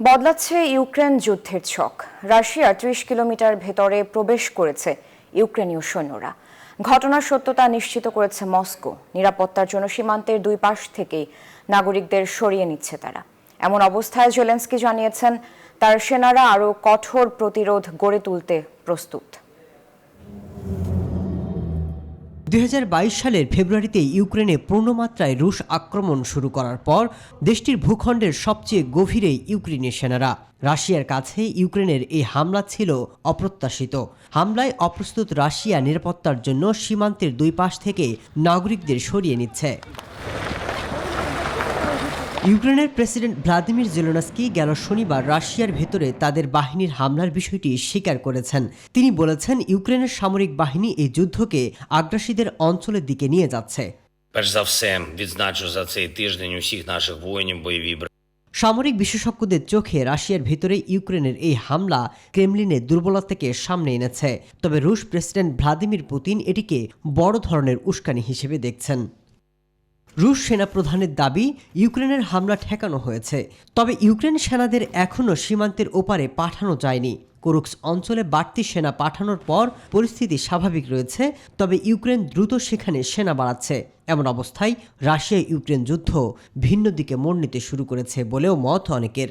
বদলাচ্ছে ইউক্রেন যুদ্ধের ছক। রাশিয়ার ৩০ কিলোমিটার ভেতরে প্রবেশ করেছে ইউক্রেনীয় সৈন্যরা। ঘটনার সত্যতা নিশ্চিত করেছে মস্কো। নিরাপত্তার জন্য সীমান্তের দুই পাশ থেকেই নাগরিকদের সরিয়ে নিচ্ছে তারা। এমন অবস্থায় জেলেনস্কি জানিয়েছেন তার সেনারা আরও কঠোর প্রতিরোধ গড়ে তুলতে প্রস্তুত। ২০২২ সালের ফেব্রুয়ারিতে ইউক্রেনে পূর্ণমাত্রায় রুশ আক্রমণ শুরু করার পর দেশটির ভূখণ্ডের সবচেয়ে গভীরে ইউক্রেনীয় সেনারা। রাশিয়ার কাছে ইউক্রেনের এই হামলা ছিল অপ্রত্যাশিত। হামলায় অপ্রস্তুত রাশিয়া নিরাপত্তার জন্য সীমান্তের দুই পাশ থেকে নাগরিকদের সরিয়ে নিচ্ছে। ইউক্রেনের প্রেসিডেন্ট ভ্লাদিমির জেলেনস্কি গেল শনিবার রাশিয়ার ভেতরে তাদের বাহিনীর হামলার বিষয়টি স্বীকার করেছেন। তিনি বলেছেন, ইউক্রেনের সামরিক বাহিনী এই যুদ্ধকে আগ্রাসীদের অঞ্চলের দিকে নিয়ে যাচ্ছে। সামরিক বিশেষজ্ঞদের চোখে রাশিয়ার ভেতরে ইউক্রেনের এই হামলা ক্রেমলিনের দুর্বলতাকে সামনে এনেছে। তবে রুশ প্রেসিডেন্ট ভ্লাদিমির পুতিন এটিকে বড় ধরনের উস্কানি হিসেবে দেখছেন। রুশ সেনাপ্রধানের দাবি, ইউক্রেনের হামলা ঠেকানো হয়েছে, তবে ইউক্রেন সেনাদের এখনও সীমান্তের ওপারে পাঠানো যায়নি। কুরুক্স অঞ্চলে বাড়তি সেনা পাঠানোর পর পরিস্থিতি স্বাভাবিক রয়েছে, তবে ইউক্রেন দ্রুত সেখানে সেনা বাড়াচ্ছে। এমন অবস্থায় রাশিয়া ইউক্রেন যুদ্ধ ভিন্ন দিকে মোড় নিতে শুরু করেছে বলেও মত অনেকের।